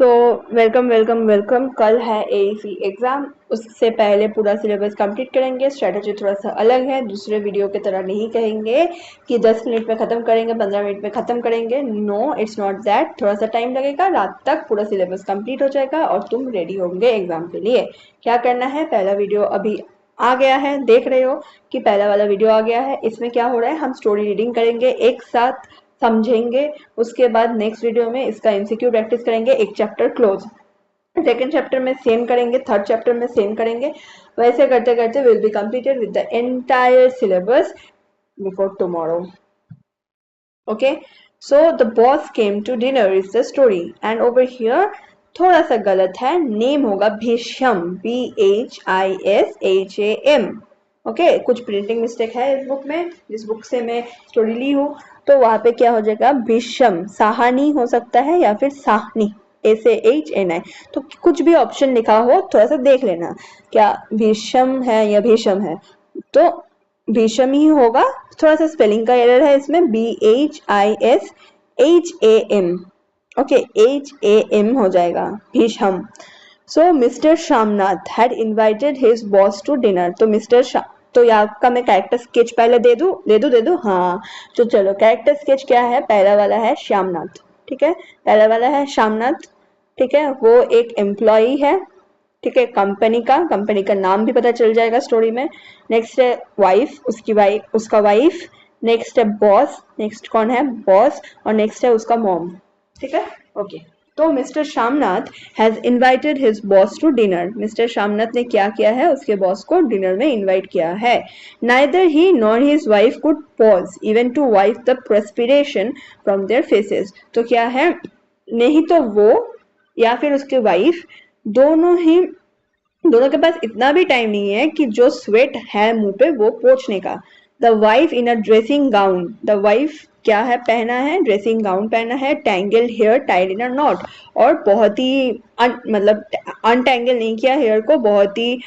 So welcome welcome welcome. कल है AEC exam, उससे पहले पूरा सिलेबस कंप्लीट करेंगे। स्ट्रेटजी थोड़ा सा अलग है, दूसरे वीडियो की तरह नहीं कहेंगे कि 10 मिनट में ख़त्म करेंगे, 15 मिनट में ख़त्म करेंगे। No, it's not that. थोड़ा सा टाइम लगेगा, रात तक पूरा सिलेबस कंप्लीट हो जाएगा और तुम रेडी होंगे एग्जाम के लिए। क्या करना है, पहला वीडियो अभी आ गया है, देख रहे हो कि पहला वाला वीडियो आ गया है। इसमें क्या हो रहा है, हम स्टोरी रीडिंग करेंगे, एक साथ समझेंगे। उसके बाद नेक्स्ट वीडियो में इसका एमसीक्यू प्रैक्टिस करेंगे, एक चैप्टर क्लोज। सेकेंड चैप्टर में सेम करेंगे, थर्ड चैप्टर में सेम करेंगे। वैसे करते करते will be completed with the entire syllabus before tomorrow. Okay, so the boss came to dinner is the story and over here थोड़ा सा गलत है, नेम होगा भीष्म, BHISHAM। ओके, कुछ प्रिंटिंग मिस्टेक है इस बुक में, जिस बुक से मैं स्टोरी ली हूँ। तो वहां पे क्या हो जाएगा, भीष्म। साहनी हो सकता है या फिर साहनी, SAHNI। तो कुछ भी ऑप्शन लिखा हो थोड़ा सा देख लेना, क्या भीष्म है या भीषम है। तो भीषम ही होगा। थोड़ा सा स्पेलिंग का एरर है इसमें, BHISHAM। ओके, HAM हो जाएगा, Bhisham. So mister Shamnath had invited his boss to dinner. तो तो यहाँ का मैं कैरेक्टर स्केच पहले दे दूं हाँ। तो चलो, कैरेक्टर स्केच क्या है, पहला वाला है श्यामनाथ। ठीक है, पहला वाला है श्यामनाथ। ठीक है, वो एक एम्प्लॉई है। ठीक है, कंपनी का नाम भी पता चल जाएगा स्टोरी में। नेक्स्ट है वाइफ, उसका वाइफ। नेक्स्ट है बॉस, नेक्स्ट कौन है, बॉस। और नेक्स्ट है उसका मॉम। ठीक है, ओके। तो mister Shyamnath has invited his boss to dinner. Mister Shyamnath ने क्या किया है, उसके बॉस को डिनर में इनवाइट किया है। Neither he nor his wife could pause even to wipe the perspiration from their faces. तो क्या है, नहीं तो वो या फिर उसके वाइफ, दोनों के पास इतना भी टाइम नहीं है कि जो स्वेट है मुंह पे वो पोंछने का। The wife in a dressing gown, the wife क्या है, पहना है ड्रेसिंग गाउन पहना है, tangled hair tied in a knot. और बहुत ही मतलब अनटैंगल नहीं किया हेयर को, बहुत ही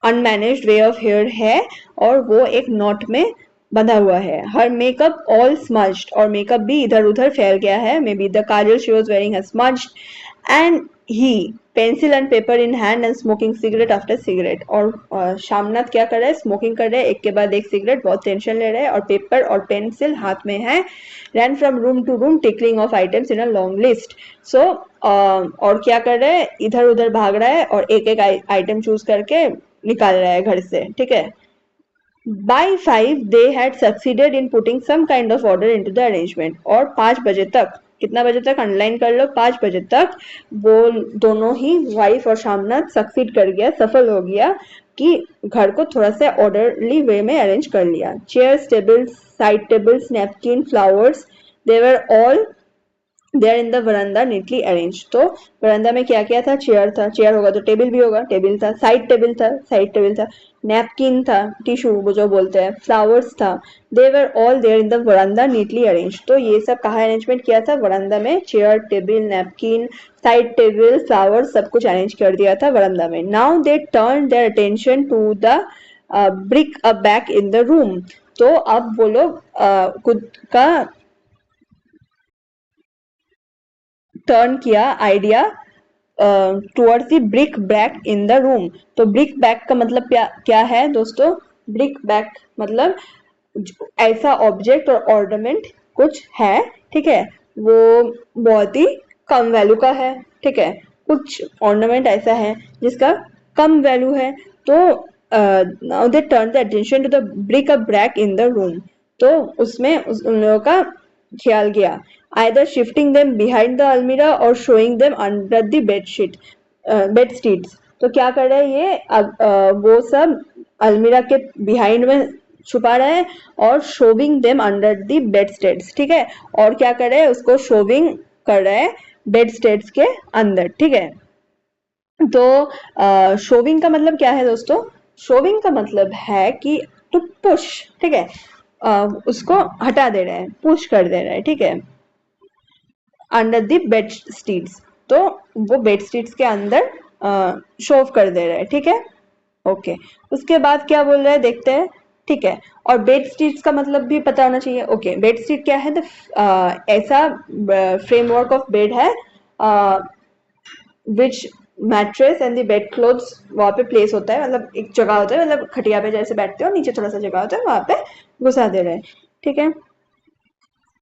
अनमैनेज्ड वे ऑफ हेयर है, और वो एक नॉट में बंधा हुआ है। हर मेकअप ऑल स्मज्ड, और मेकअप भी इधर उधर फैल गया है। May be the Kajal she was wearing has smudged and he pencil and paper in hand and smoking cigarette after cigarette. और श्यामनाथ क्या कर रहा है, स्मोकिंग कर रहे हैं, एक के बाद एक सिगरेट, बहुत टेंशन ले रहे हैं, और पेपर और पेंसिल हाथ में है। Ran from room to room tickling off items in a long list. So और क्या कर रहे हैं, इधर उधर भाग रहा है और एक एक आइटम चूज करके निकाल रहा है घर से। ठीक है, by 5 they had succeeded in putting some kind of order into the arrangement. और 5 बजे तक, कितना बजे तक, अंडरलाइन कर लो, 5 बजे तक वो दोनों ही, वाइफ और शामनाथ, सक्सीड कर गया, सफल हो गया कि घर को थोड़ा सा ऑर्डरली वे में अरेंज कर लिया। Chairs, tables, side tables, napkin, flowers, they were all there in the veranda neatly arrange. तो वरांडा में क्या क्या था, चेयर था, चेयर होगा तो टेबल भी होगा, टेबल था, साइड टेबल था, नैपकिन था, टिश्यू वो जो बोलते हैं, फ्लावर्स था। They were all there in the veranda neatly arrange. तो ये सब कहाँ अरेंजमेंट किया था, वरांडा में। Chair, table, napkin, side table, flowers, सब कुछ अरेंज कर दिया था वरांडा में। Now they turn their attention to the brick a back in the room. तो अब वो लोग खुद का टर्न किया idea towards the brick back in the room. तो ब्रिक बैक का मतलब क्या है दोस्तों, ब्रिक बैक मतलब ऐसा ऑब्जेक्ट और ऑर्नामेंट कुछ है। ठीक है, वो बहुत ही कम वैल्यू का है। ठीक है, कुछ ऑर्नामेंट ऐसा है जिसका कम वैल्यू है। तो now they turn the attention to the brick a back in the room. तो उसमें उन लोगों का ख्याल गया, either shifting them behind the almirah or showing them under the bed sheets। तो क्या कर रहे हैं ये, वो सब अलमीरा के बिहाइंड में छुपा रहे हैं और showing them under the bed states. ठीक है, और क्या कर रहे हैं, उसको शोविंग कर रहे हैं बेड स्टेट्स के अंदर। ठीक है, तो शोविंग का मतलब क्या है दोस्तों, शोविंग का मतलब है कि टू पुश। ठीक है, उसको हटा दे रहे हैं, पुश कर दे रहे हैं। ठीक है, अंडर द बेड स्टीट्स। तो वो बेड स्टीट्स के अंदर शोव कर दे रहे हैं। ठीक है, ओके। उसके बाद क्या बोल रहे हैं देखते हैं। ठीक है, और बेड स्टीट्स का मतलब भी पता होना चाहिए। ओके, बेड स्टीट क्या है, ऐसा फ्रेमवर्क ऑफ बेड है which mattress and the bed clothes वहाँ पे प्लेस होता है, मतलब एक जगह होता है, मतलब खटिया पे जैसे बैठते हो नीचे थोड़ा सा जगह होता है वहाँ पे घुसा दे रहे हैं, ठीक है,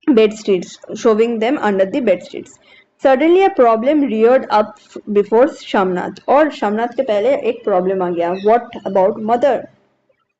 bed sheets, showing them under the bed sheets. Suddenly a problem Rudyard up before Shamnath, और शामनाथ के पहले एक प्रॉब्लम आ गया, व्हाट अबाउट मदर।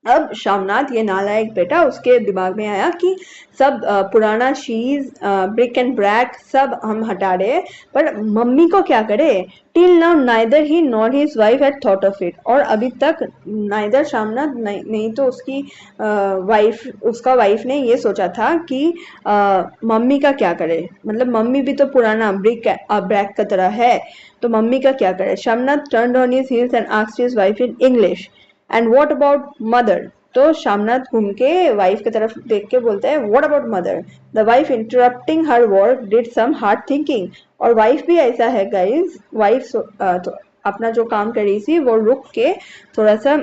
अब शामनाथ ये नालायक बेटा, उसके दिमाग में आया कि सब पुराना चीज ब्रिक एंड ब्रैक सब हम हटा रहे हैं, पर मम्मी को क्या करे। Till now neither he nor his wife had thought of it, और अभी तक नाइदर शामनाथ नहीं तो उसकी वाइफ, उसका वाइफ ने ये सोचा था कि मम्मी का क्या करे, मतलब मम्मी भी तो पुराना ब्रिक ब्रैक का तरह है, तो मम्मी का क्या करे। Shamnath turned on his heels and asked his wife in English, and what about mother. तो शामनाथ घूम के वाइफ की तरफ देख के बोलते हैं what about mother. The wife interrupting her work did some hard thinking, और वाइफ भी ऐसा है गाइस, वाइफ तो अपना जो काम कर रही थी वो रुक के थोड़ा सा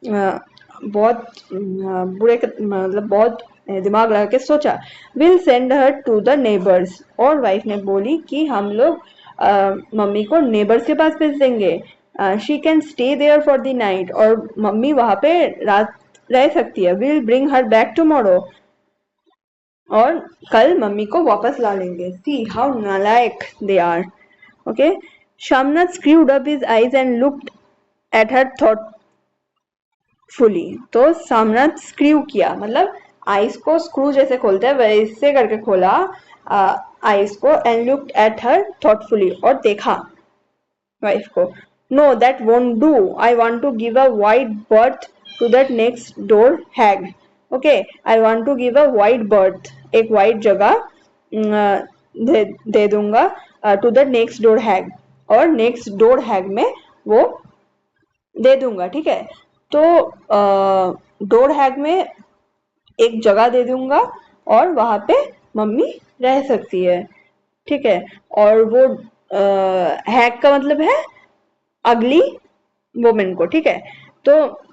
बहुत मतलब बहुत दिमाग लगा के सोचा। Will send her to the neighbours, और वाइफ ने बोली कि हम लोग मम्मी को नेबर्स के पास भेज देंगे, she can stay there for the night, और मम्मी वहां पे रात रह सकती है। Will bring her back tomorrow, और कल मम्मी को वापस ला लेंगे। सी हाउ नालायक they are. Okay, Shamnath screwed up his eyes and looked at her thoughtfully. तो शामनाथ स्क्रू किया, मतलब आईज को स्क्रू जैसे खोलते हैं वैसे करके खोला आईज को, and looked at her thoughtfully, और देखा वाइफ को। No that won't do, I want to give a wide berth to that next door hag. Okay, I want to give a wide berth, एक wide जगह दे दूंगा to the next door hag, और next door हैग में वो दे दूंगा, ठीक है। तो डोर हैग में एक जगह दे दूंगा, और वहां पे मम्मी रह सकती है, ठीक है। और वो हैग का मतलब है अगली वुमेन को, ठीक है। तो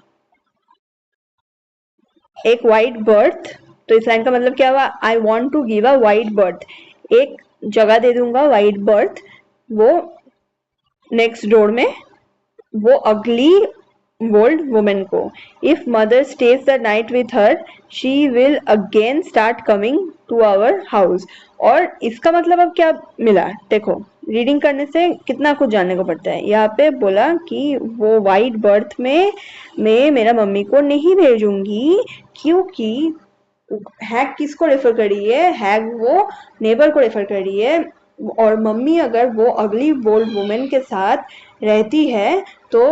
एक वाइड बर्थ, तो इस लाइन का मतलब क्या हुआ, I want to give a wide berth, एक जगह दे दूंगा वाइड बर्थ वो नेक्स्ट डोर में, वो अगली ओल्ड वुमेन को। If mother stays the night with her, she will again start coming to our house. और इसका मतलब अब क्या मिला, देखो रीडिंग करने से कितना कुछ जानने को पड़ता है। यहाँ पे बोला कि वो वाइट बर्थ में मैं मेरा मम्मी को नहीं भेजूंगी, क्योंकि हैग किसको रेफर कर रही है, हैग वो नेबर को रेफर कर रही है, और मम्मी अगर वो अगली बोल्ड वुमेन के साथ रहती है तो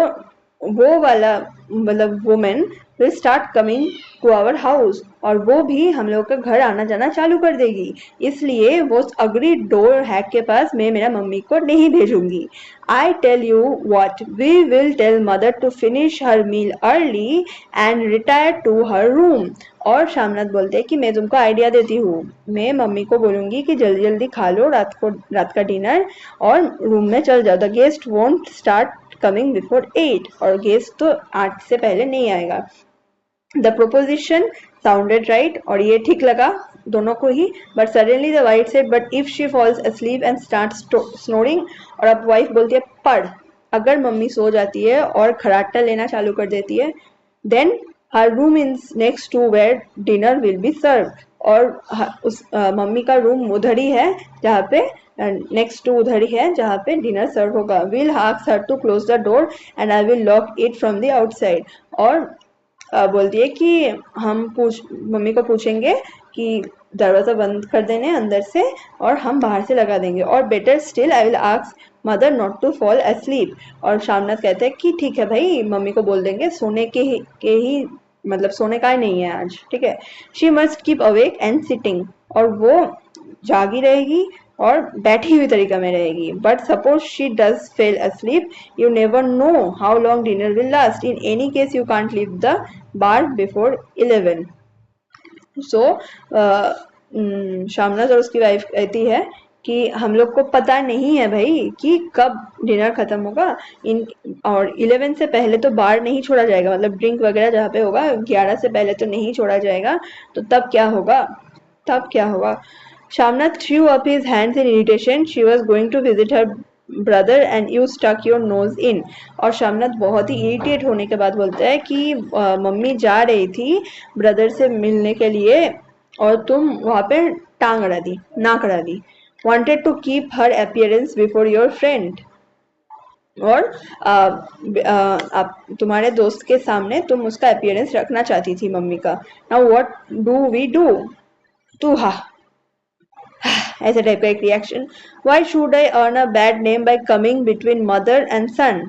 वो वाला मतलब women will start coming to our house, और वो भी हम लोग का घर आना जाना चालू कर देगी, इसलिए वो अगली डोर हैग के पास मैं मेरा मम्मी को नहीं भेजूंगी। I tell you what, we will tell mother to finish her meal early and retire to her room. और शामनाथ बोलते हैं कि मैं तुमको आइडिया देती हूँ, मैं मम्मी को बोलूंगी कि जल्दी जल्दी खा लो रात का डिनर, और रूम में चल जाओ। The guest won't start coming before 8, और गेस्ट तो 8 से पहले नहीं आएगा। द प्रोपोजिशन साउंडेड राइट, और ये ठीक लगा दोनों को ही। But suddenly the wife said, but if she falls asleep and start snoring, और अब वाइफ बोलती है पढ़, अगर मम्मी सो जाती है और खराटा लेना चालू कर देती है, then her room is next to where dinner will be serve, और उस मम्मी का रूम उधर ही है जहाँ पे नेक्स्ट टू उधर ही है जहाँ पे डिनर सर्व होगा। Will ask her to close the door and I will lock it from the outside, और बोलती है कि हम मम्मी को पूछेंगे कि दरवाजा बंद कर देने अंदर से, और हम बाहर से लगा देंगे, और better still I will ask mother not to fall asleep। और शामनाथ कहते हैं कि ठीक है भाई, मम्मी को बोल देंगे सोने के ही मतलब सोने का ही नहीं है आज, ठीक है। She must keep awake and sitting, और वो जागी रहेगी और बैठी हुई तरीका में रहेगी। But suppose she does fail asleep, you never know how long dinner will last. In any case, you can't leave the bar before 11. So Shamnath और उसकी वाइफ कहती है कि हम लोग को पता नहीं है भाई कि कब डिनर खत्म होगा, इन और 11 से पहले तो बार नहीं छोड़ा जाएगा, मतलब ड्रिंक वगैरह जहाँ पे होगा 11 से पहले तो नहीं छोड़ा जाएगा, तो तब क्या होगा, तब क्या होगा। Shamnath threw up his hands in irritation. She was going to visit her brother and you stuck your nose in. और शामनाथ बहुत ही इरिटेट होने के बाद बोलता है कि मम्मी जा रही थी ब्रदर से मिलने के लिए और तुम वहां पे टांग अड़ा दी, नाक अड़ा दी. Wanted to keep her appearance before your friend. और आप तुम्हारे दोस्त के सामने तुम उसका अपीयरेंस रखना चाहती थी मम्मी का. Now what do we do? तू हा ऐसे टाइप का एक reaction. Why should I earn a bad name by coming between mother and son?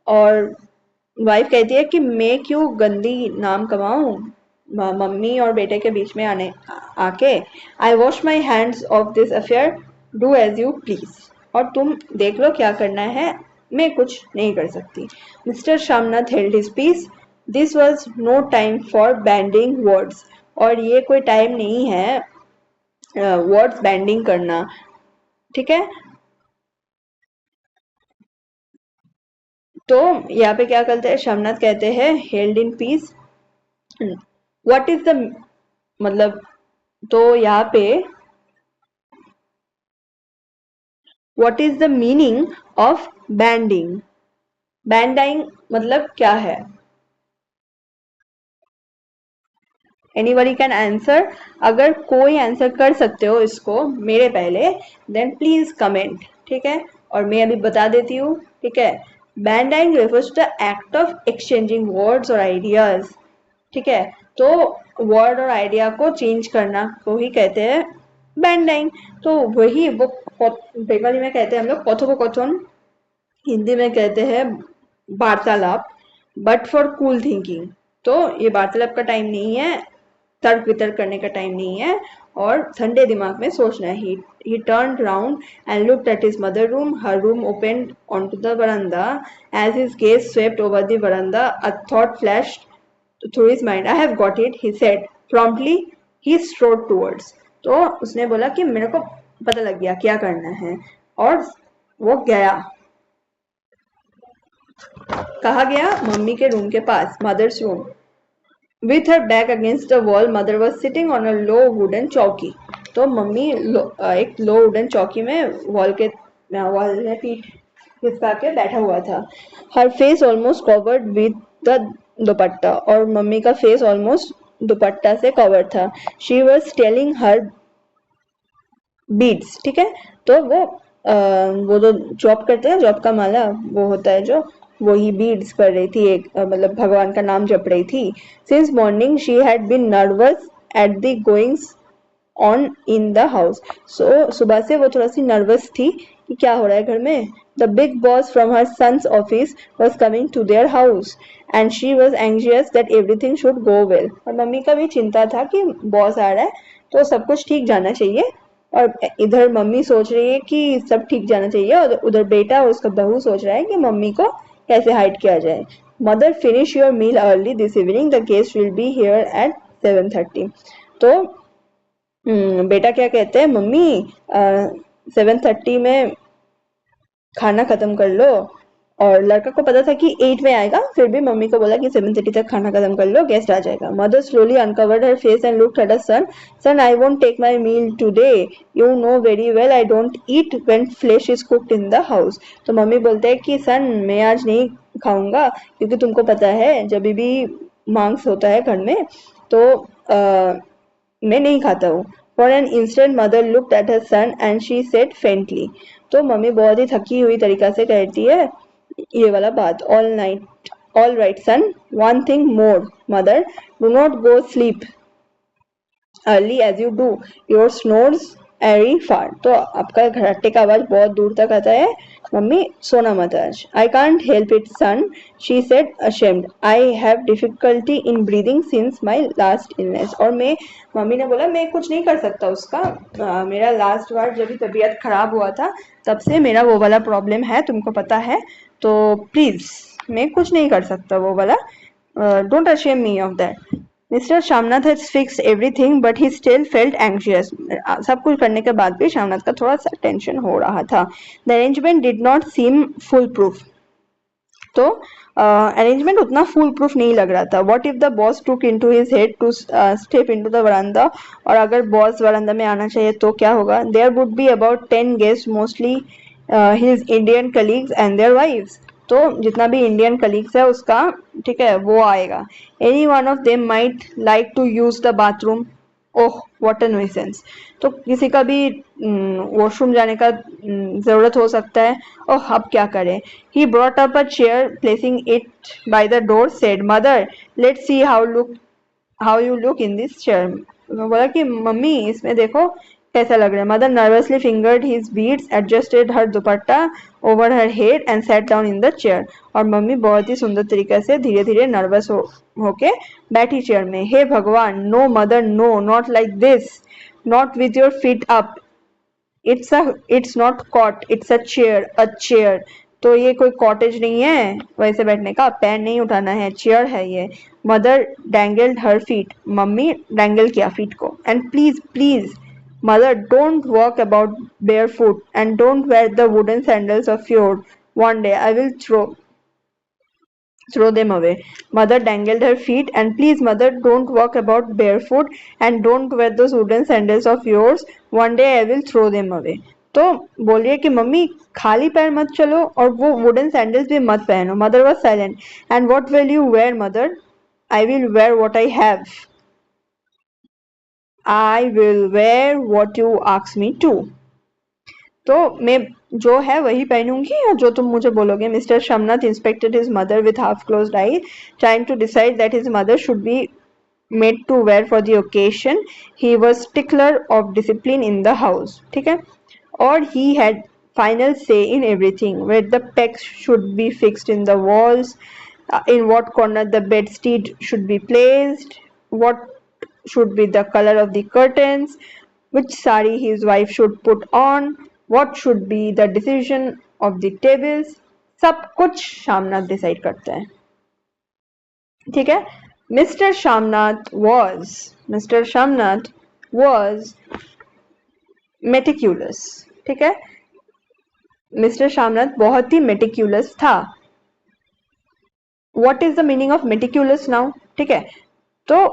और वाइफ कहती है कि मैं क्यों गंदी नाम कमाऊं मम्मी और बेटे के बीच में आने आके. I wash my hands of this affair, do as you please. और तुम देख लो क्या करना है, मैं कुछ नहीं कर सकती. Mister Shamnath held his peace. This was no time for bandying words. और ये कोई टाइम नहीं है वर्ड्स बैंडिंग करना, ठीक है. तो यहाँ पे क्या करते हैं, शामनाथ कहते हैं held in peace. What is the मतलब, तो यहाँ पे what is the meaning of bandying? Bandying मतलब क्या है? Anybody can answer. अगर कोई आंसर कर सकते हो इसको मेरे पहले, देन प्लीज कमेंट, ठीक है. और मैं अभी बता देती हूँ, ठीक है. Bandying refers to the act of exchanging words और आइडियाज, ठीक है. तो वर्ड और आइडिया को चेंज करना को ही कहते हैं बैंडिंग. तो वही वो बंगाली में कहते हैं हम लोग कथोपकथन, हिंदी में कहते हैं वार्तालाप, बट फॉर कूल थिंकिंग. तो ये वार्तालाप का टाइम नहीं है, तर्क वितर्क करने का टाइम नहीं है, और ठंडे दिमाग में सोचना है. He turned round and looked at his mother room. Her room opened onto the veranda. As his gaze swept over the veranda, a thought flashed through his mind. I have got it, he said. Promptly, he strode towards. तो उसने बोला कि मेरे को पता लग गया क्या करना है, और वो गया. कहा गया? मम्मी के रूम के पास, mother's room. With her back against the wall, mother was sitting on a low wooden चौकी. तो मम्मी एक लो वुडन चौकी में वॉल में पीठ घिसका के बैठा हुआ था. Her face almost covered with the dupatta. और मम्मी का फेस ऑलमोस्ट दुपट्टा से कवर था. She was telling her beads, ठीक है. तो वो जो जॉब करते हैं, जॉब का माला वो होता है जो, वही बीड्स कर रही थी, एक मतलब भगवान का नाम जप रही थी. Since morning she had been nervous at the goings on in the house. So सुबह से वो थोड़ा सी नर्वस थी कि क्या हो रहा है घर में. The big boss from her son's office was coming to their house and she was anxious that everything should go well. और मम्मी का भी चिंता था कि बॉस आ रहा है तो सब कुछ ठीक जाना चाहिए. और इधर मम्मी सोच रही है कि सब ठीक जाना चाहिए, और उधर बेटा और उसका बहू सोच रहा है कि मम्मी को कैसे हाइड किया जाए. Mother finish your meal early this evening, the guest will be here at 7:30. तो बेटा क्या कहते हैं, मम्मी 7:30 में खाना खत्म कर लो. और लड़का को पता था कि 8 में आएगा, फिर भी मम्मी को बोला कि 7:30 तक खाना खत्म कर लो, गेस्ट आ जाएगा. Mother slowly uncovered her face and looked at her son. Son, I won't take my meal today, you know very well I don't eat when flesh is cooked in the house. तो mummy बोलते हैं कि सन, मैं आज नहीं खाऊंगा क्योंकि तुमको पता है जब भी मांस होता है घर में तो मैं नहीं खाता हूँ. For an instant mother looked at her son and she said faintly. तो मम्मी बहुत ही थकी हुई तरीका से कहती है ये वाला बात. All right son, one thing more mother, do not go sleep early as you do, your snores are far. तो आपका घराटे का आवाज बहुत दूर तक आता है, मम्मी सोना मत आज. I can't help it sun, she said ashamed. I have difficulty in breathing since my last illness. और मम्मी ने बोला मैं कुछ नहीं कर सकता उसका, मेरा लास्ट बार जब भी तबीयत खराब हुआ था तब से मेरा वो वाला प्रॉब्लम है, तुमको पता है. तो प्लीज मैं कुछ नहीं कर सकता वो वाला, don't ashame me of that. Mister Shamnath has fixed everything but he still felt anxious. सब कुछ करने के बाद भी शामनाथ का थोड़ा सा टेंशन हो रहा था. The arrangement did not seem foolproof. तो अरेंजमेंट उतना फुल प्रूफ नहीं लग रहा था. What if the boss took into his head to step into the veranda, और अगर बॉस वरांडा में आना चाहिए तो क्या होगा. There would be about 10 guest, mostly his Indian colleagues and their wifes. तो जितना भी इंडियन कलीग्स है उसका, ठीक है, वो आएगा. Any one of them might like to use the bathroom. Oh what a nuisance. तो किसी का भी वॉशरूम जाने का जरूरत हो सकता है. ओह अब क्या करें. He brought up a chair, placing it by the door, said mother let's see how you look in this chair. बोला कि मम्मी इसमें देखो कैसा लग रहा है. Mother nervously fingered his beads, adjusted her dupatta over her head and sat down in the chair. और mummy बहुत ही सुंदर तरीके से धीरे धीरे नर्वस होके बैठी चेयर में. हे भगवान, no mother no, not like this, not with your feet up. It's not cot, it's a chair. तो ये कोई कॉटेज नहीं है वैसे बैठने का, पैर नहीं उठाना है, चेयर है ये. Mother dangled her feet, mummy dangle किया फीट को. And please please mother don't walk about bare foot and don't wear the wooden sandals of your. One day I will throw them away. Mother dangled her feet. And please, mother, don't walk about barefoot and don't wear those wooden sandals of yours. One day I will throw them away. तो बोलिए कि mummy खाली पैर मत चलो और वो wooden sandals भी मत पहनो. Mother was silent. And what will you wear mother. I will wear what I have. I will wear what you ask me to. तो मैं जो है वही पहनूंगी और जो तुम मुझे बोलोगे. Mister Shamnath inspected his mother with half closed eye, trying to decide that his mother should be made to wear for the occasion. He was stickler of discipline in the house. ठीक है. और he had final say in everything, where the pegs should be fixed in the walls, in what corner the bedstead should be placed, what should be the color of the curtains, which sari his wife should put on, what should be the decision of the tables. सब कुछ Shamnath decide करते हैं. ठीक है. Mister Shamnath was meticulous. ठीक है. Mister Shamnath बहुत ही मेटिक्यूलस था. What is the meaning of meticulous now. ठीक है. तो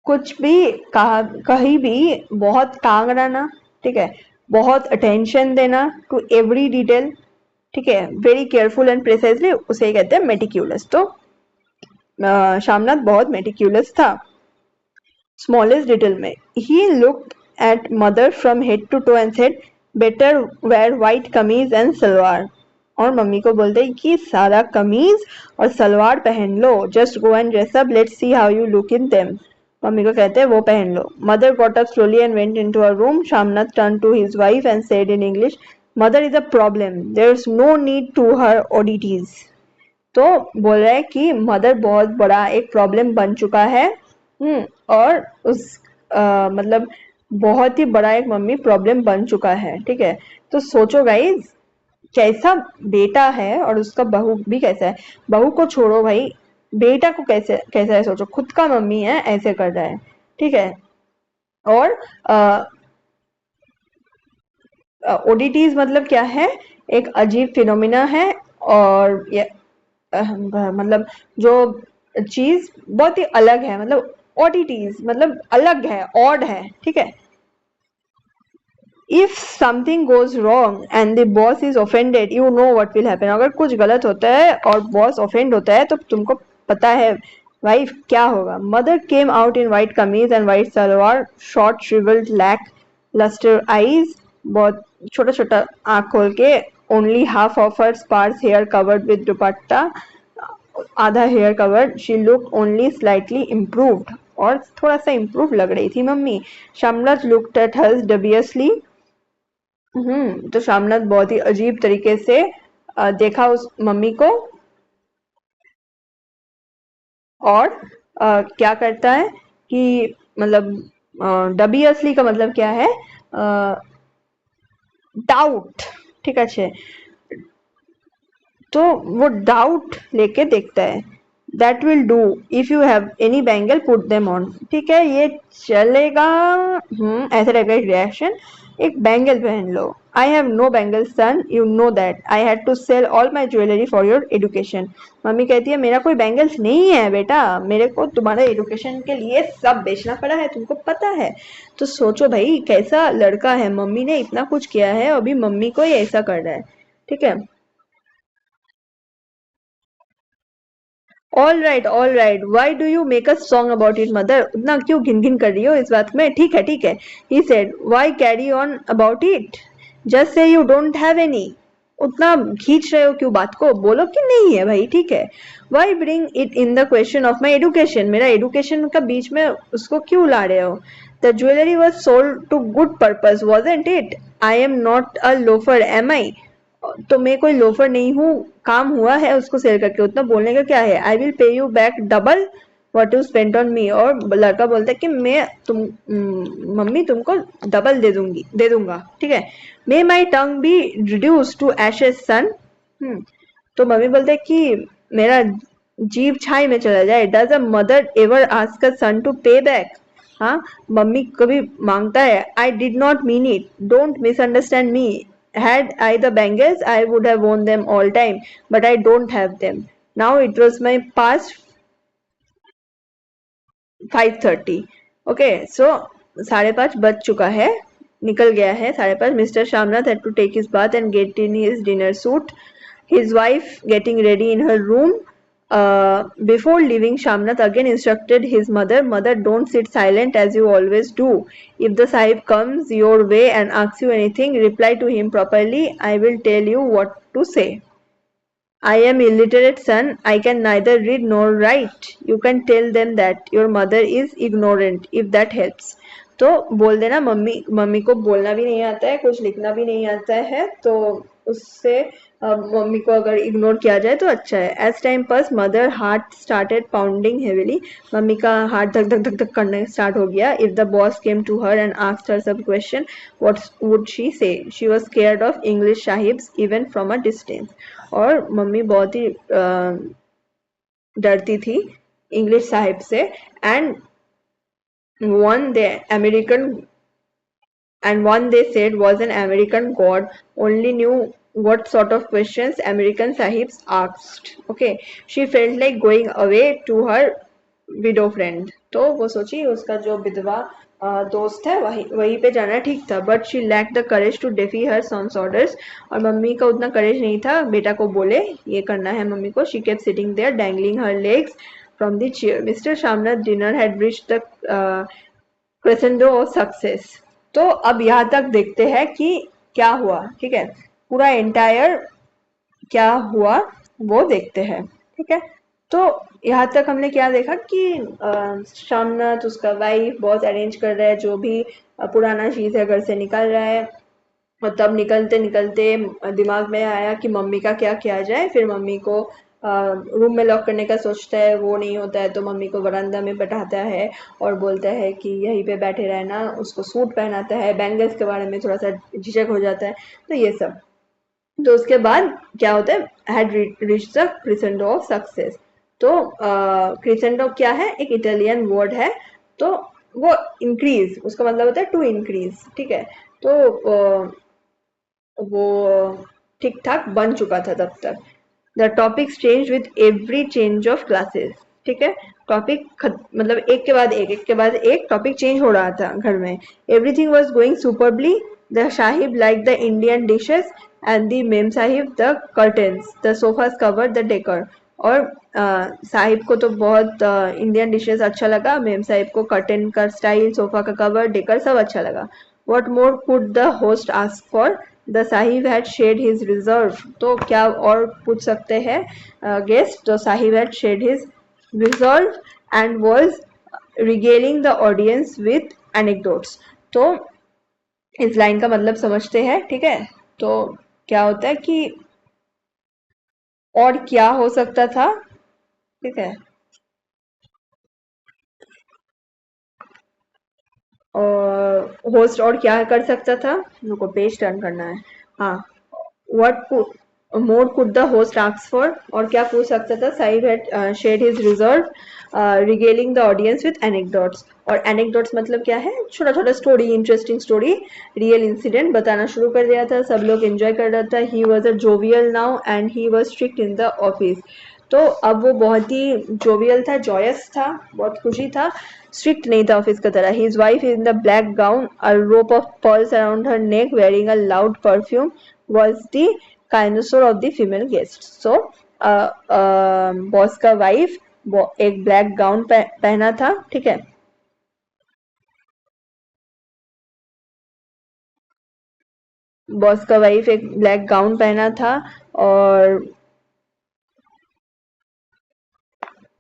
कुछ भी कहीं भी बहुत टांग रहना. ठीक है. बहुत अटेंशन देना टू एवरी डिटेल. ठीक है. वेरी केयरफुल एंड प्रिसाइजली, उसे कहते हैं मेटिक्यूलस. तो शामनाथ बहुत मेटिक्यूलस था. स्मॉलेस्ट डिटेल में. He looked at mother from head to toe and said better wear white kameez and salwar. और मम्मी को बोलते कि सारा कमीज और सलवार पहन लो. Just go and dress up, let's see how you look in them. Mummy को कहते हैं वो पहन लो. Mother got up slowly and went into her room. Shamnath turn to his wife and said in English, mother is a problem, there is no need to her oddities. तो बोल रहा है कि मदर बहुत बड़ा एक प्रॉब्लम बन चुका है. और उस मतलब बहुत ही बड़ा एक मम्मी प्रॉब्लम बन चुका है. ठीक है. तो सोचो गाइज, कैसा बेटा है और उसका बहू भी कैसा है. बहू को छोड़ो भाई, बेटा को कैसा है सोचो. खुद का मम्मी है ऐसे कर रहा है. ठीक है. और ओडिटीज मतलब क्या है. एक अजीब फिनोमिना है. और ये मतलब जो चीज बहुत ही अलग है, मतलब ओडिटीज मतलब अलग है, ऑड है. ठीक है. If something goes wrong and the boss is offended, you know what will happen. अगर कुछ गलत होता है और बॉस ऑफेंड होता है तो तुमको पता है भाई क्या होगा. Mother came out in white kameez and white salwar, short shrivelled lacklustre eyes. बहुत छोटा छोटा आंख खोल के. Only half of her sparse hair covered with dupatta, आधा hair covered. She look only slightly improved. और थोड़ा सा इम्प्रूव लग रही थी mummy. Shamnath looked at her dubiously. तो शामनाथ बहुत ही अजीब तरीके से देखा उस मम्मी को. और क्या करता है कि मतलब डबियसली का मतलब क्या है. डाउट. ठीक है. तो वो डाउट लेके देखता है. That will do if you have any bangle put them on. ठीक है, ये चलेगा। ऐसे रहेगा रिएक्शन। एक बैंगल पहन लो। I have no bangle son, you know that I had to sell all my jewellery for your education. Mummy कहती है मेरा कोई बैंगल्स नहीं है बेटा, मेरे को तुम्हारे एडुकेशन के लिए सब बेचना पड़ा है, तुमको पता है। तो सोचो भाई कैसा लड़का है, मम्मी ने इतना कुछ किया है अभी मम्मी को ही ऐसा कर रहा है। ठीक है। All right, why do you make a song about it mother, उतना क्यों घिन घिन कर रही हो इस बात में। ठीक है ठीक है। He said why carry on about it, just say you don't have any. उतना खींच रहे हो क्यों बात को, बोलो कि नहीं है भाई। ठीक है। Why bring it in the question of my education, मेरा एडुकेशन का बीच में उसको क्यों ला रहे हो। The jewellery was sold to good purpose wasn't it, I am not a loafer am I, तो मैं कोई लोफर नहीं हूँ, काम हुआ है उसको सेल करके, उतना बोलने का क्या है। I will pay you back double what you spent on me, और लड़का बोलता है कि मैं मम्मी तुमको डबल दे दूंगा। ठीक है। मे माई टंग बी रिड्यूस टू एशेस सन। तो मम्मी बोलते है कि मेरा जीभ छाई में चला जाए। Does a mother ever ask a son to pay back, हाँ मम्मी कभी मांगता है। I did not mean it, don't misunderstand me, had I the bangles I would have worn them all time, but I don't have them now. It was my past 5:30। Okay so 5:30 बज चुका है, निकल गया है 5:30। Mister Shamnath had to take his bath and get in his dinner suit, his wife getting ready in her room. Before leaving, Shamnath again instructed his mother, Mother, don't sit silent as you always do. If the Sahib comes your way and asks you anything, reply to him properly. I will tell you what to say. I am illiterate, son. I can neither read nor write. You can tell them that your mother is ignorant, if that helps. तो बोल देना mummy mummy को बोलना भी नहीं आता है, कुछ लिखना भी नहीं आता है, तो उससे मम्मी को अगर इग्नोर किया जाए तो अच्छा है। As time pass mother heart started pounding heavily, mummy का हार्ट धक धक धक धक करने स्टार्ट हो गया। If the boss came to her and asked her some question, what would she say. She was scared of English sahibs even from a distance, और mummy बहुत ही डरती थी इंग्लिश साहिब से। And one they American and one they said was an American god only knew what sort of questions American sahibs asked. Okay, she felt like going away to her widow friend. तो वो सोची उसका जो विधवा दोस्त है वहीं पे जाना ठीक था, but she lack the courage to defy her son's orders, और मम्मी का उतना करेज नहीं था बेटा को बोले ये करना है मम्मी को। She kept sitting there dangling her legs from the chair. Mister Shamnath dinner had reached the crescendo of success. तो अब यहाँ तक देखते हैं कि क्या हुआ। ठीक है, पूरा एंटायर क्या हुआ वो देखते हैं। ठीक है, तो यहाँ तक हमने क्या देखा कि शामनाथ उसका वाइफ बहुत अरेंज कर रहा है, जो भी पुराना चीज है घर से निकल रहा है। और तब निकलते निकलते दिमाग में आया कि मम्मी का क्या किया जाए। फिर मम्मी को रूम में लॉक करने का सोचता है, वो नहीं होता है तो मम्मी को वरांदा में बैठाता है और बोलता है कि यहीं पे बैठे रहना। उसको सूट पहनाता है, बैंगल्स के बारे में थोड़ा सा झिझक हो जाता है, तो ये सब। तो उसके बाद क्या होता है, had reach the crescendo of success. तो क्रिसेंडो क्या है, एक इटालियन वर्ड है। तो वो इंक्रीज, उसका मतलब होता है टू इंक्रीज। ठीक है, तो वो ठीक ठाक बन चुका था तब तक। The topics change with every change of classes. ठीक है, टॉपिक मतलब एक के बाद एक टॉपिक चेंज हो रहा था घर में। Everything was going superbly. The Sahib like the Indian dishes and the ma'am Sahib the curtains the sofas cover the decker. और साहिब को तो बहुत इंडियन डिशेस अच्छा लगा, मेम साहिब को कर्टन का स्टाइल, सोफा का कवर, डेकर सब अच्छा लगा। What more could the host ask for? The Sahib had shared his reserve. तो क्या और पूछ सकते हैं गेस्ट। तो Sahib had shared his reserve and was regaling the audience with anecdotes. तो इस लाइन का मतलब समझते हैं। ठीक है, तो क्या होता है कि और क्या हो सकता था। ठीक है, होस्ट और क्या कर सकता था, रुको पेज टर्न करना है। हाँ, what could more could the host ask for, और क्या पूछ सकता था? Sahib had shared his reserve regaling the audience with anecdotes, और एनेक्डोट्स मतलब क्या है? छोटा छोटा story, interesting story, real incident बताना शुरू कर दिया था, सब लोग एंजॉय कर रहा था. He was a jovial now and he was strict in the office. तो अब वो बहुत ही जोवियल था, जॉयस था, बहुत खुशी था, स्ट्रिक्ट नहीं था ऑफिस की तरह. His wife in the black gown, a rope of pearls around her neck, wearing a loud perfume, was the cynosure of the female guest. So boss का वाइफ एक ब्लैक गाउन पहना था, ठीक है. बॉस का wife एक black gown पहना था, और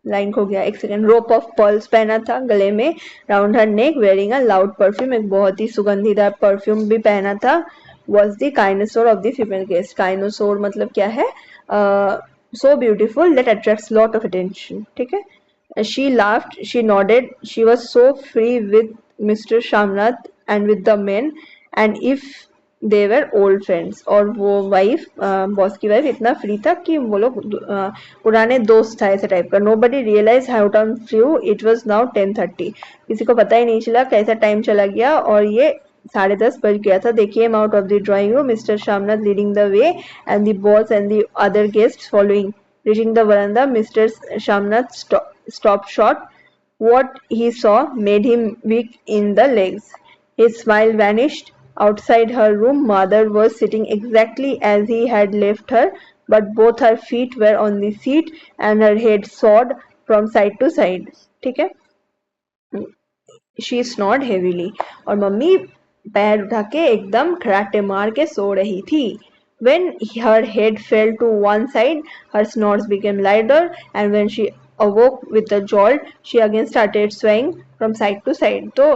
लाइन खो गया, एक सेकेंड. रोप ऑफ पर्ल्स पहना था गले में, round her neck, wearing a loud perfume, एक बहुत ही सुगंधीदार परफ्यूम भी पहना था. Was the cynosure of the female guest. Cynosure मतलब क्या है? So beautiful that attracts lot of attention, ठीक है. She laughed, she nodded, she was so free with Mr. Shamnath and with the men, and if they were old friends. और वो wife, boss की wife, इतना free था कि वो लोग पुराने दोस्त था, ऐसे टाइप का. Nobody realize how time flew. It was now 10:30. किसी को पता ही नहीं चला कैसा टाइम चला गया, और ये 10:30 बज गया था. They came out of the drawing room, Mr. Shamnath leading the way and the boss and the other guests following. Reaching the veranda, Mr. Shamnath stopped short. What he saw made him weak in the legs. His smile vanished. Outside her room, mother was sitting exactly as he had left her, but both her feet were on the seat and her head sawed from side to side. ठीक है. She स्नॉर्ड heavily, और mummy पैर उठा के एकदम खराटे मार के सो रही थी. When her head fell to one side, her snores became lighter, and when she awoke with a jolt, she again started swaying from side to side. तो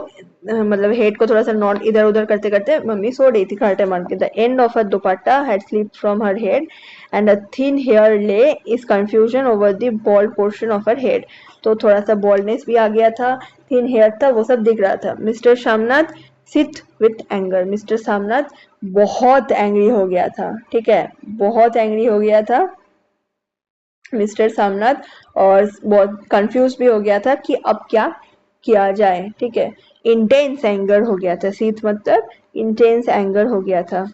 मतलब हेड को थोड़ा सा नॉट इधर उधर करते करते मम्मी सो रही थी खराटे मार के. The end of her dupatta had slipped from her head and a thin hair lay is confusion over the bald portion of her head. तो थोड़ा सा बॉल्डनेस भी आ गया था, थिन हेयर था, वो सब दिख रहा था. Mister Shamnath sit with anger. Mister Shamnath बहुत एंग्री हो गया था, ठीक है, बहुत एंग्री हो गया था मिस्टर शामनाथ, और बहुत कंफ्यूज भी हो गया था कि अब क्या किया जाए, ठीक है. इंटेंस एंगर हो गया था. सीत मतलब इंटेंस एंगर हो गया था.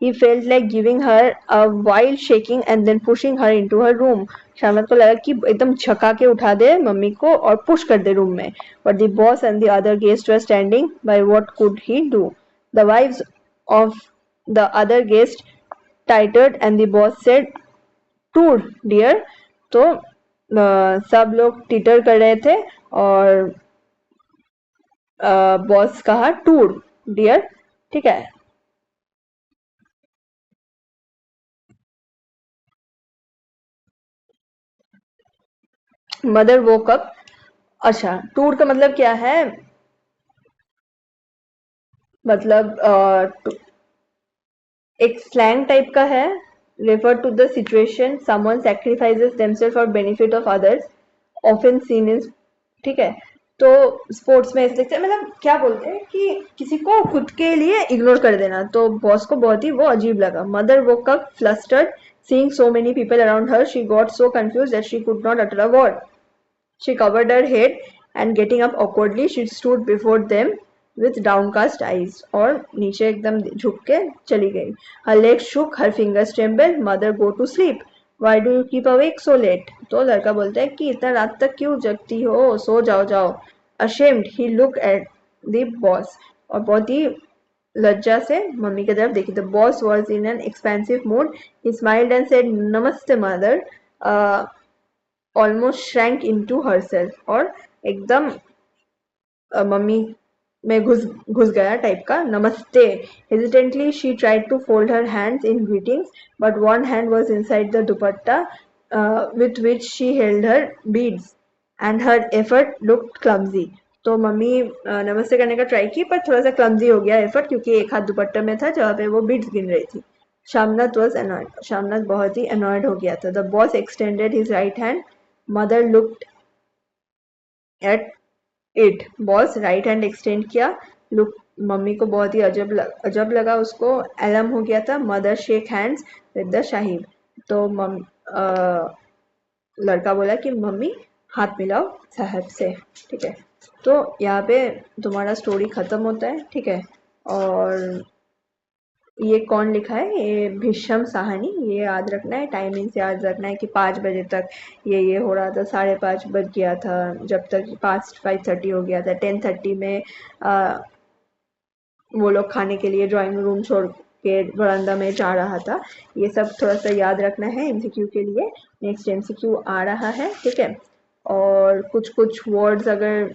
He felt like giving her a wild shaking and then pushing her into her room. शामत को लगा कि एकदम झका के उठा दे मम्मी को और पुश कर दे रूम में. But the boss and the other guests were standing by. What could he do? The wives of the other guests tittered and the boss said, "Tour, dear." तो सब लोग टिटर कर रहे थे, और बॉस कहा टूर डियर, ठीक है. Mother woke up. अच्छा, टूर का मतलब क्या है? मतलब एक स्लैंग टाइप का है. Refer to the situation someone sacrifices themselves for benefit of others, often seen in, ठीक है. तो स्पोर्ट्स में इसलिए मतलब क्या बोलते हैं कि किसी को खुद के लिए इग्नोर कर देना. तो बॉस को बहुत ही वो अजीब लगा. Mother woke up flustered seeing so many people around her. She got so confused that she could not utter a word. She covered her head and getting up awkwardly, she stood before them with downcast eyes. और नीचे एकदम झुक के चली गई. Her legs shook, her fingers trembled. Mother, go to sleep. Why do you keep awake so late? तो लड़का बोलता है कि इतना रात तक क्यों जगती हो, सो जाओ जाओ. Ashamed, he looked at the boss. और बहुत ही लज्जा से मम्मी की तरफ देखी. The boss was in an expansive mood. He smiled and said, Namaste, mother. Almost shrank into herself. और एकदम मम्मी में घुस गया टाइप का. नमस्ते. Hesitantly she tried to fold her hands in greetings, but one hand was inside the dupatta with which she held her beads, and her effort looked clumsy. तो mummy नमस्ते करने का ट्राई की, पर थोड़ा सा क्लमजी हो गया एफर्ट, क्योंकि एक हाथ दुपट्टे में था जहाँ पे वो बीड्स गिन रही थी. Shamnath was annoyed. शामनाथ बहुत ही अनॉयड हो गया था. The boss extended his right hand. Mother looked at it. Boss right hand extend किया, लुक मम्मी को बहुत ही अजब लगा उसको। एलम हो गया था mother shake hands with the Shahid. तो लड़का बोला कि मम्मी हाथ मिलाओ साहब से, ठीक है। तो यहाँ पे तुम्हारा स्टोरी खत्म होता है, ठीक है। और ये कौन लिखा है, ये भीष्म साहनी, ये याद रखना है, टाइमिंग से याद रखना है कि 5 बजे तक ये हो रहा था, 5:30 बज गया था जब तक पास्ट 5:30 हो गया था, 10:30 में वो लोग खाने के लिए ड्राइंग रूम छोड़ के बरामदा में जा रहा था। ये सब थोड़ा सा याद रखना है एमसीक्यू के लिए। नेक्स्ट एमसीक्यू आ रहा है, ठीक है। और कुछ कुछ वर्ड्स अगर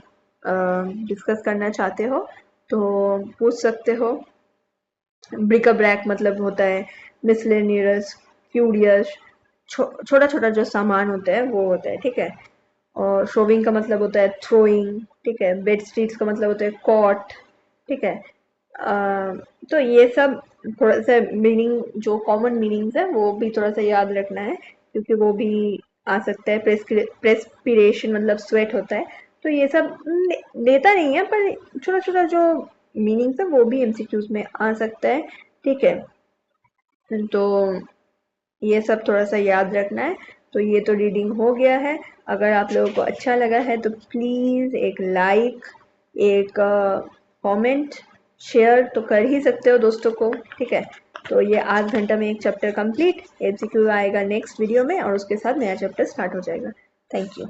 डिस्कस करना चाहते हो तो पूछ सकते हो। ब्रिक-अ-ब्रैक मतलब होता है मिसलेनियस, क्यूरियस, छोटा छोटा जो सामान होता है वो होता है, ठीक है। और शोविंग का मतलब होता है थ्रोइंग, ठीक है। बेड स्ट्रीट्स का मतलब होता है कॉट, ठीक है। तो ये सब थोड़ा सा मीनिंग, जो कॉमन मीनिंग्स है वो भी थोड़ा सा याद रखना है, क्योंकि वो भी आ सकता है। प्रेस्पिरेशन मतलब स्वेट होता है। तो ये सब लेता नहीं है, पर छोटा छोटा जो मीनिंग्स है वो भी एमसीक्यूज में आ सकता है, ठीक है। तो ये सब थोड़ा सा याद रखना है। तो ये तो रीडिंग हो गया है। अगर आप लोगों को अच्छा लगा है तो प्लीज़ एक लाइक, एक कमेंट, शेयर तो कर ही सकते हो दोस्तों को, ठीक है। तो ये आध घंटा में एक चैप्टर कंप्लीट। एमसीक्यू आएगा नेक्स्ट वीडियो में और उसके साथ नया चैप्टर स्टार्ट हो जाएगा। Thank you.